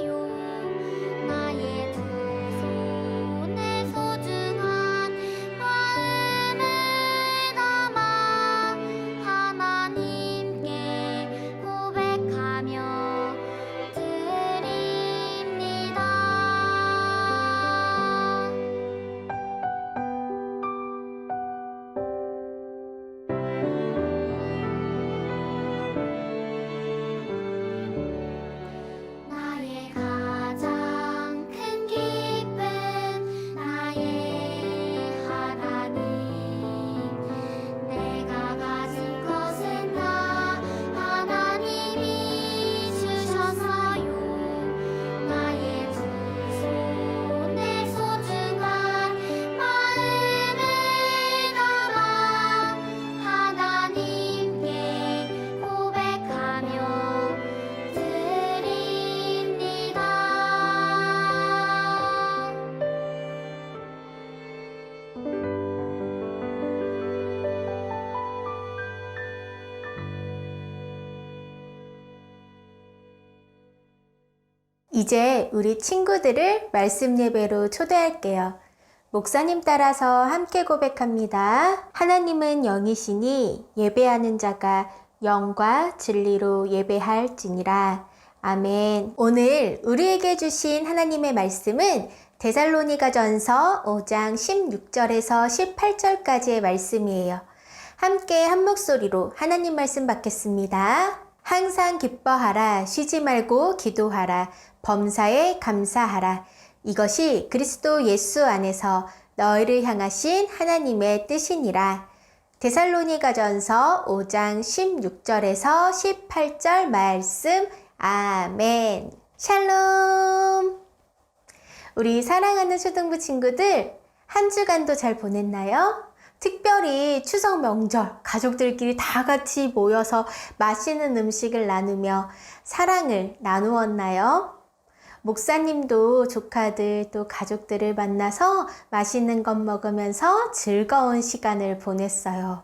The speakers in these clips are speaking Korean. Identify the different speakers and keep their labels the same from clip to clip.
Speaker 1: 나의 두 손에 소중한 마음을 담아 하나님께 고백하며 드립니다. 나의 가장 큰 기쁨 나의 하나님 내가 가진 것은 다 하나님이 주셔서요 나의 두 손에 소중한 마음을 담아 하나님께 고백하며 드립니다.
Speaker 2: 이제 우리 친구들을 말씀 예배로 초대할게요. 목사님 따라서 함께 고백합니다. 하나님은 영이시니 예배하는 자가 영과 진리로 예배할지니라. 아멘. 오늘 우리에게 주신 하나님의 말씀은 데살로니가전서 5장 16절에서 18절까지의 말씀이에요. 함께 한 목소리로 하나님 말씀 받겠습니다. 항상 기뻐하라, 쉬지 말고 기도하라, 범사에 감사하라. 이것이 그리스도 예수 안에서 너희를 향하신 하나님의 뜻이니라. 데살로니가전서 5장 16절에서 18절 말씀. 아멘. 샬롬. 우리 사랑하는 초등부 친구들, 한 주간도 잘 보냈나요? 특별히 추석 명절 가족들끼리 다 같이 모여서 맛있는 음식을 나누며 사랑을 나누었나요? 목사님도 조카들 또 가족들을 만나서 맛있는 것 먹으면서 즐거운 시간을 보냈어요.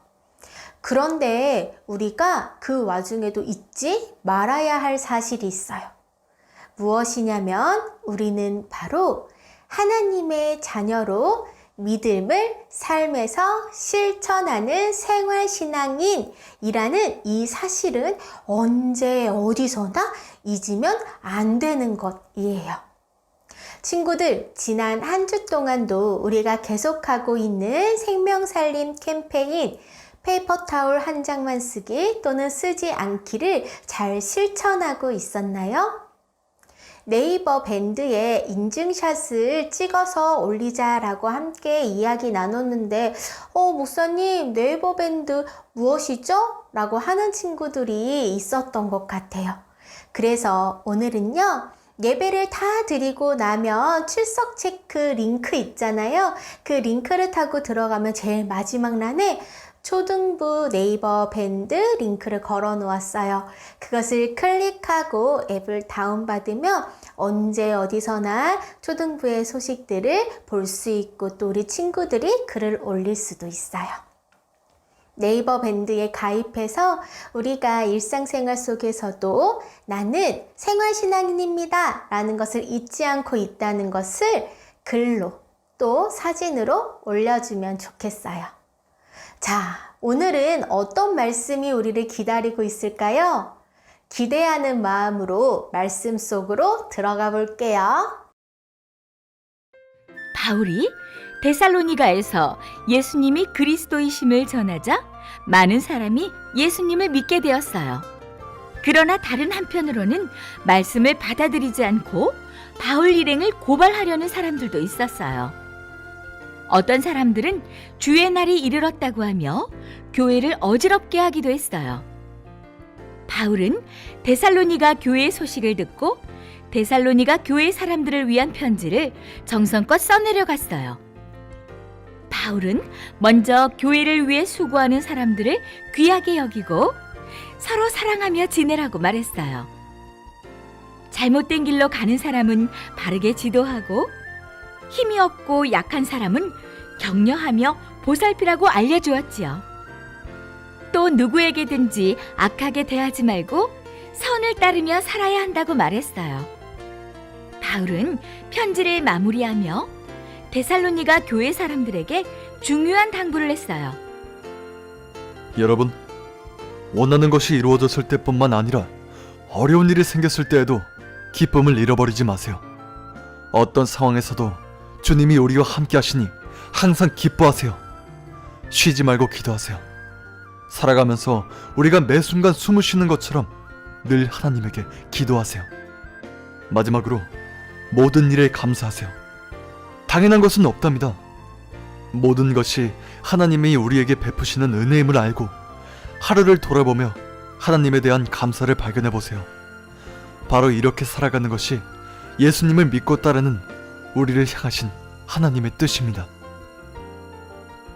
Speaker 2: 그런데 우리가 그 와중에도 잊지 말아야 할 사실이 있어요. 무엇이냐면 우리는 바로 하나님의 자녀로 믿음을 삶에서 실천하는 생활신앙인이라는 이 사실은 언제 어디서나 잊으면 안 되는 것이에요. 친구들, 지난 한 주 동안도 우리가 계속하고 있는 생명살림 캠페인 페이퍼타올 한 장만 쓰기 또는 쓰지 않기를 잘 실천하고 있었나요? 네이버 밴드에 인증샷을 찍어서 올리자라고 함께 이야기 나눴는데 목사님 네이버 밴드 무엇이죠? 라고 하는 친구들이 있었던 것 같아요. 그래서 오늘은요, 예배를 다 드리고 나면 출석 체크 링크 있잖아요. 그 링크를 타고 들어가면 제일 마지막 란에 초등부 네이버 밴드 링크를 걸어 놓았어요. 그것을 클릭하고 앱을 다운받으면 언제 어디서나 초등부의 소식들을 볼 수 있고 또 우리 친구들이 글을 올릴 수도 있어요. 네이버 밴드에 가입해서 우리가 일상생활 속에서도 나는 생활신앙인입니다 라는 것을 잊지 않고 있다는 것을 글로 또 사진으로 올려주면 좋겠어요. 자, 오늘은 어떤 말씀이 우리를 기다리고 있을까요? 기대하는 마음으로 말씀 속으로 들어가 볼게요.
Speaker 3: 바울이 데살로니가에서 예수님이 그리스도이심을 전하자 많은 사람이 예수님을 믿게 되었어요. 그러나 다른 한편으로는 말씀을 받아들이지 않고 바울 일행을 고발하려는 사람들도 있었어요. 어떤 사람들은 주의 날이 이르렀다고 하며 교회를 어지럽게 하기도 했어요. 바울은 데살로니가 교회의 소식을 듣고 데살로니가 교회 사람들을 위한 편지를 정성껏 써내려 갔어요. 바울은 먼저 교회를 위해 수고하는 사람들을 귀하게 여기고 서로 사랑하며 지내라고 말했어요. 잘못된 길로 가는 사람은 바르게 지도하고 힘이 없고 약한 사람은 격려하며 보살피라고 알려주었지요. 또 누구에게든지 악하게 대하지 말고 선을 따르며 살아야 한다고 말했어요. 바울은 편지를 마무리하며 데살로니가 교회 사람들에게 중요한 당부를 했어요.
Speaker 4: 여러분, 원하는 것이 이루어졌을 때뿐만 아니라 어려운 일이 생겼을 때에도 기쁨을 잃어버리지 마세요. 어떤 상황에서도 주님이 우리와 함께 하시니 항상 기뻐하세요. 쉬지 말고 기도하세요. 살아가면서 우리가 매 순간 숨을 쉬는 것처럼 늘 하나님에게 기도하세요. 마지막으로 모든 일에 감사하세요. 당연한 것은 없답니다. 모든 것이 하나님이 우리에게 베푸시는 은혜임을 알고 하루를 돌아보며 하나님에 대한 감사를 발견해 보세요. 바로 이렇게 살아가는 것이 예수님을 믿고 따르는 우리를 향하신 하나님의 뜻입니다.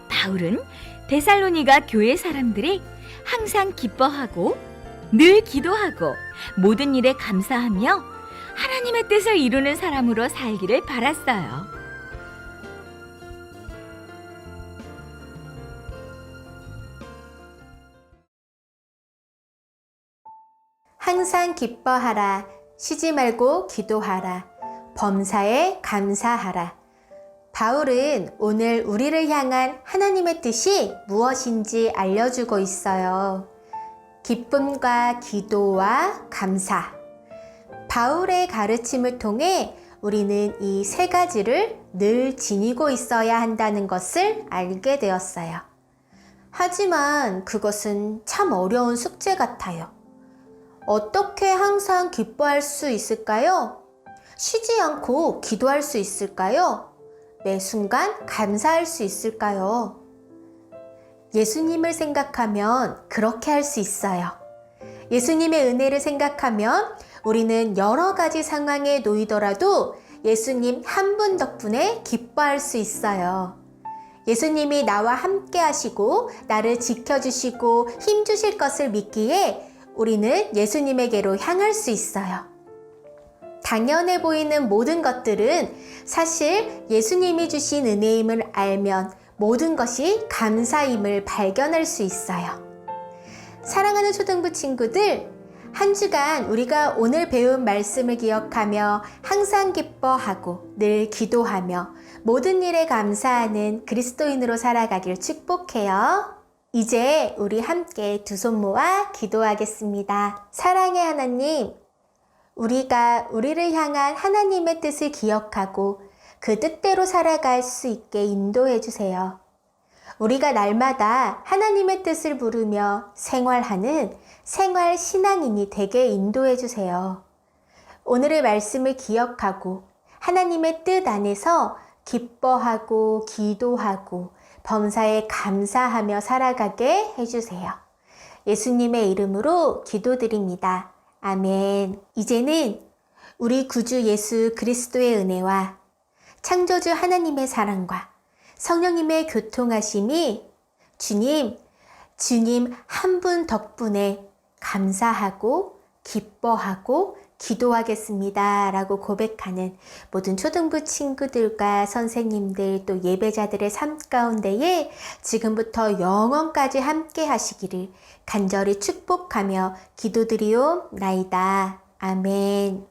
Speaker 3: 바울은 데살로니가 교회 사람들이 항상 기뻐하고 늘 기도하고 모든 일에 감사하며 하나님의 뜻을 이루는 사람으로 살기를 바랐어요.
Speaker 2: 항상 기뻐하라. 쉬지 말고 기도하라. 범사에 감사하라. 바울은 오늘 우리를 향한 하나님의 뜻이 무엇인지 알려주고 있어요. 기쁨과 기도와 감사. 바울의 가르침을 통해 우리는 이 세 가지를 늘 지니고 있어야 한다는 것을 알게 되었어요. 하지만 그것은 참 어려운 숙제 같아요. 어떻게 항상 기뻐할 수 있을까요? 쉬지 않고 기도할 수 있을까요? 매 순간 감사할 수 있을까요? 예수님을 생각하면 그렇게 할 수 있어요. 예수님의 은혜를 생각하면 우리는 여러 가지 상황에 놓이더라도 예수님 한 분 덕분에 기뻐할 수 있어요. 예수님이 나와 함께 하시고 나를 지켜주시고 힘주실 것을 믿기에 우리는 예수님에게로 향할 수 있어요. 당연해 보이는 모든 것들은 사실 예수님이 주신 은혜임을 알면 모든 것이 감사임을 발견할 수 있어요. 사랑하는 초등부 친구들, 한 주간 우리가 오늘 배운 말씀을 기억하며 항상 기뻐하고 늘 기도하며 모든 일에 감사하는 그리스도인으로 살아가길 축복해요. 이제 우리 함께 두 손 모아 기도하겠습니다. 사랑의 하나님, 우리가 우리를 향한 하나님의 뜻을 기억하고 그 뜻대로 살아갈 수 있게 인도해 주세요. 우리가 날마다 하나님의 뜻을 부르며 생활하는 생활 신앙인이 되게 인도해 주세요. 오늘의 말씀을 기억하고 하나님의 뜻 안에서 기뻐하고 기도하고 범사에 감사하며 살아가게 해주세요. 예수님의 이름으로 기도드립니다. 아멘. 이제는 우리 구주 예수 그리스도의 은혜와 창조주 하나님의 사랑과 성령님의 교통하심이 주님 한 분 덕분에 감사하고 기뻐하고 기도하겠습니다 라고 고백하는 모든 초등부 친구들과 선생님들 또 예배자들의 삶 가운데에 지금부터 영원까지 함께 하시기를 간절히 축복하며 기도드리옵나이다. 아멘.